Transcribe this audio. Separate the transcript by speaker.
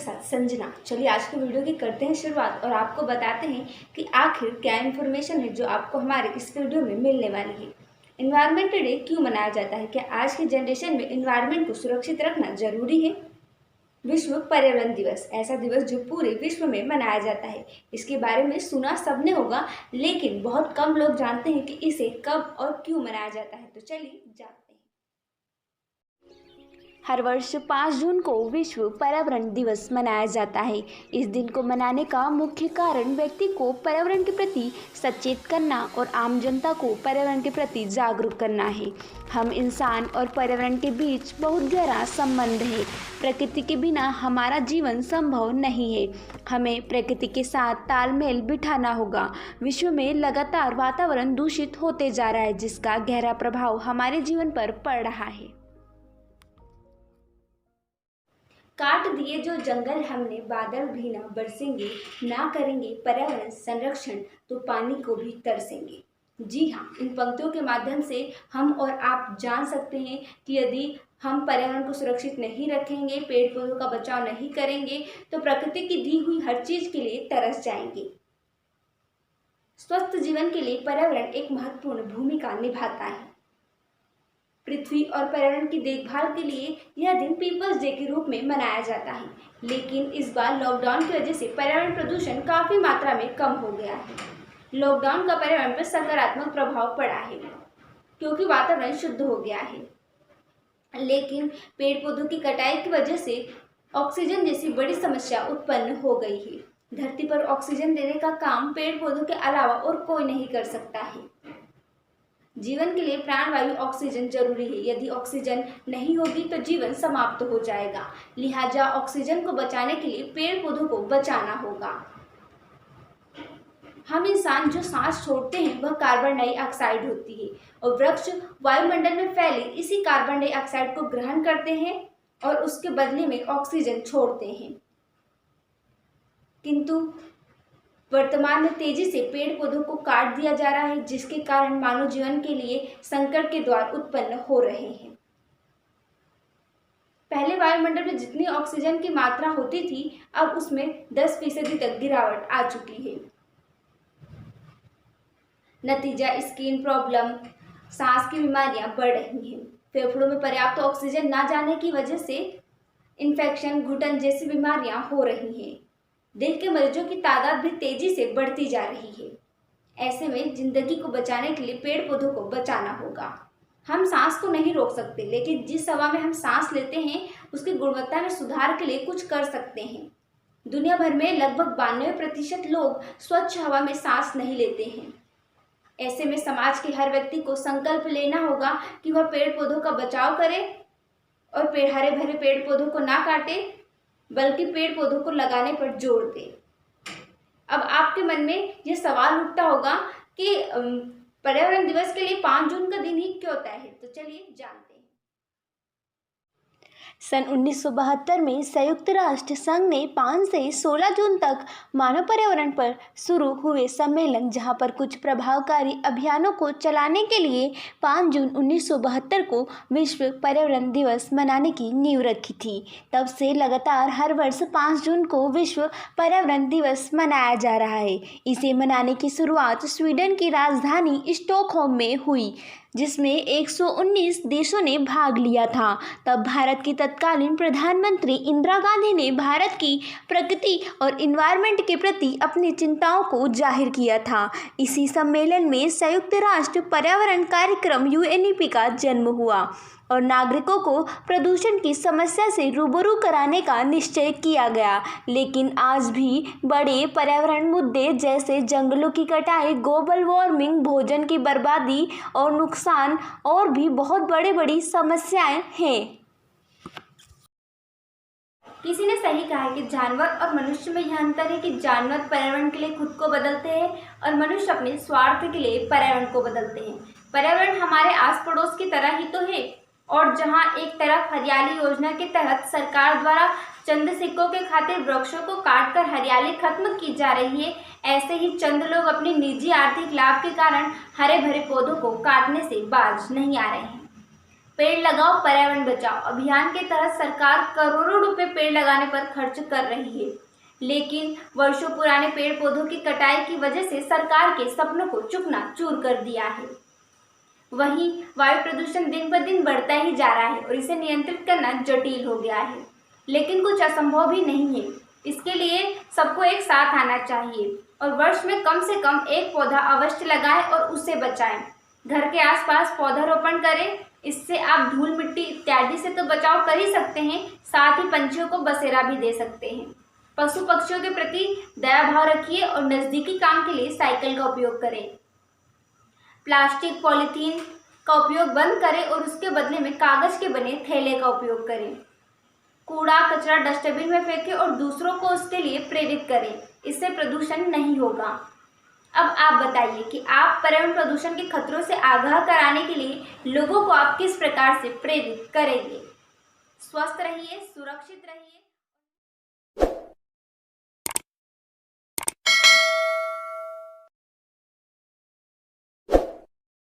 Speaker 1: साथ संजना। चलिए आज की वीडियो की करते हैं शुरुआत और आपको बताते हैं कि आखिर क्या इन्फॉर्मेशन है जो आपको हमारे इस वीडियो में मिलने वाली है। इन्वायरमेंट डे क्यों मनाया जाता है? क्या आज की जनरेशन में इन्वायरमेंट को सुरक्षित रखना जरूरी है? विश्व पर्यावरण दिवस, ऐसा दिवस जो पूरे विश्व में मनाया जाता है। इसके बारे में सुना सबने होगा, लेकिन बहुत कम लोग जानते हैं कि इसे कब और क्यों मनाया जाता है। तो चलिए जानते हैं। हर वर्ष 5 जून को विश्व पर्यावरण दिवस मनाया जाता है। इस दिन को मनाने का मुख्य कारण व्यक्ति को पर्यावरण के प्रति सचेत करना और आम जनता को पर्यावरण के प्रति जागरूक करना है। हम इंसान और पर्यावरण के बीच बहुत गहरा संबंध है। प्रकृति के बिना हमारा जीवन संभव नहीं है। हमें प्रकृति के साथ तालमेल बिठाना होगा। विश्व में लगातार वातावरण दूषित होते जा रहा है, जिसका गहरा प्रभाव हमारे जीवन पर पड़ रहा है। काट दिए जो जंगल हमने, बादल भी ना बरसेंगे, ना करेंगे पर्यावरण संरक्षण तो पानी को भी तरसेंगे। जी हाँ, इन पंक्तियों के माध्यम से हम और आप जान सकते हैं कि यदि हम पर्यावरण को सुरक्षित नहीं रखेंगे, पेड़ पौधों का बचाव नहीं करेंगे, तो प्रकृति की दी हुई हर चीज के लिए तरस जाएंगे। स्वस्थ जीवन के लिए पर्यावरण एक महत्वपूर्ण भूमिका निभाता है। पृथ्वी और पर्यावरण की देखभाल के लिए यह दिन पीपल्स डे के रूप में मनाया जाता है, लेकिन इस बार लॉकडाउन की वजह से पर्यावरण प्रदूषण काफ़ी मात्रा में कम हो गया है। लॉकडाउन का पर्यावरण पर सकारात्मक प्रभाव पड़ा है क्योंकि वातावरण शुद्ध हो गया है, लेकिन पेड़ पौधों की कटाई की वजह से ऑक्सीजन जैसी बड़ी समस्या उत्पन्न हो गई है। धरती पर ऑक्सीजन देने का काम पेड़ पौधों के अलावा और कोई नहीं कर सकता है। जीवन के लिए प्राणवायु ऑक्सीजन जरूरी है। यदि ऑक्सीजन नहीं होगी तो जीवन समाप्त हो जाएगा। लिहाजा ऑक्सीजन को बचाने के लिए पेड़ पौधों को बचाना होगा। हम इंसान जो सांस छोड़ते हैं वह कार्बन डाइऑक्साइड होती है और वृक्ष वायुमंडल में फैले इसी कार्बन डाइऑक्साइड को ग्रहण करते हैं और उसके बदले में ऑक्सीजन छोड़ते हैं। किंतु वर्तमान में तेजी से पेड़ पौधों को काट दिया जा रहा है, जिसके कारण मानव जीवन के लिए संकट के द्वार उत्पन्न हो रहे हैं। पहले वायुमंडल में जितनी ऑक्सीजन की मात्रा होती थी, अब उसमें 10% तक गिरावट आ चुकी है। नतीजा स्किन प्रॉब्लम, सांस की बीमारियां बढ़ रही हैं। फेफड़ों में पर्याप्त ऑक्सीजन न जाने की वजह से इन्फेक्शन, घुटन जैसी बीमारियां हो रही हैं। दिल के मरीजों की तादाद भी तेजी से बढ़ती जा रही है। ऐसे में जिंदगी को बचाने के लिए पेड़ पौधों को बचाना होगा। हम सांस को नहीं रोक सकते, लेकिन जिस हवा में हम सांस लेते हैं उसकी गुणवत्ता में सुधार के लिए कुछ कर सकते हैं। दुनिया भर में लगभग 92% लोग स्वच्छ हवा में सांस नहीं लेते हैं। ऐसे में समाज के हर व्यक्ति को संकल्प लेना होगा कि वह पेड़ पौधों का बचाव करे और हरे भरे पेड़ पौधों को ना काटे, बल्कि पेड़ पौधों को लगाने पर जोर दे। अब आपके मन में यह सवाल उठता होगा कि पर्यावरण दिवस के लिए 5 जून का दिन ही क्यों तय है? तो चलिए जानते हैं। सन 1972 में संयुक्त राष्ट्र संघ ने 5 से 16 जून तक मानव पर्यावरण पर शुरू हुए सम्मेलन, जहां पर कुछ प्रभावकारी अभियानों को चलाने के लिए 5 जून 1972 को विश्व पर्यावरण दिवस मनाने की नींव रखी थी। तब से लगातार हर वर्ष 5 जून को विश्व पर्यावरण दिवस मनाया जा रहा है। इसे मनाने की शुरुआत स्वीडन की राजधानी स्टॉकहोम में हुई, जिसमें 119 देशों ने भाग लिया था। तब भारत की तत्कालीन प्रधानमंत्री इंदिरा गांधी ने भारत की प्रकृति और इन्वायरमेंट के प्रति अपनी चिंताओं को जाहिर किया था। इसी सम्मेलन में संयुक्त राष्ट्र पर्यावरण कार्यक्रम यूएनईपी का जन्म हुआ और नागरिकों को प्रदूषण की समस्या से रूबरू कराने का निश्चय किया गया। लेकिन आज भी बड़े पर्यावरण मुद्दे जैसे जंगलों की कटाई, ग्लोबल वार्मिंग, भोजन की बर्बादी और नुकसान और भी बहुत बड़ी समस्याएं हैं। किसी ने सही कहा है कि जानवर और मनुष्य में यह अंतर है कि जानवर पर्यावरण के लिए खुद को बदलते हैं और मनुष्य अपने स्वार्थ के लिए पर्यावरण को बदलते हैं। पर्यावरण हमारे आस पड़ोस की तरह ही तो है, और जहां एक तरफ हरियाली योजना के तहत सरकार द्वारा चंद सिक्कों के खातिर वृक्षों को काटकर हरियाली खत्म की जा रही है, ऐसे ही चंद लोग अपनी निजी आर्थिक लाभ के कारण हरे भरे पौधों को काटने से बाज नहीं आ रहे हैं। पेड़ लगाओ पर्यावरण बचाओ अभियान के तहत सरकार करोड़ों रुपए पेड़ लगाने पर खर्च कर रही है, लेकिन वर्षों पुराने पेड़ पौधों की कटाई की वजह से सरकार के सपनों को चूकना-चूर कर दिया है। वहीं वायु प्रदूषण दिन ब दिन बढ़ता ही जा रहा है और इसे नियंत्रित करना जटिल हो गया है, लेकिन कुछ असंभव भी नहीं है। इसके लिए सबको एक साथ आना चाहिए और वर्ष में कम से कम एक पौधा अवश्य लगाएं और उसे बचाएं। घर के आसपास पौधारोपण करें, इससे आप धूल मिट्टी इत्यादि से तो बचाव कर ही सकते हैं, साथ ही पंछियों को बसेरा भी दे सकते हैं। पशु पक्षियों के प्रति दया भाव रखिए और नज़दीकी काम के लिए साइकिल का उपयोग करें। प्लास्टिक पॉलीथीन का उपयोग बंद करें और उसके बदले में कागज के बने थैले का उपयोग करें। कूड़ा कचरा डस्टबिन में फेंकें और दूसरों को उसके लिए प्रेरित करें, इससे प्रदूषण नहीं होगा। अब आप बताइए कि आप पर्यावरण प्रदूषण के खतरों से आगाह कराने के लिए लोगों को आप किस प्रकार से प्रेरित करेंगे। स्वस्थ रहिए, सुरक्षित रहिए।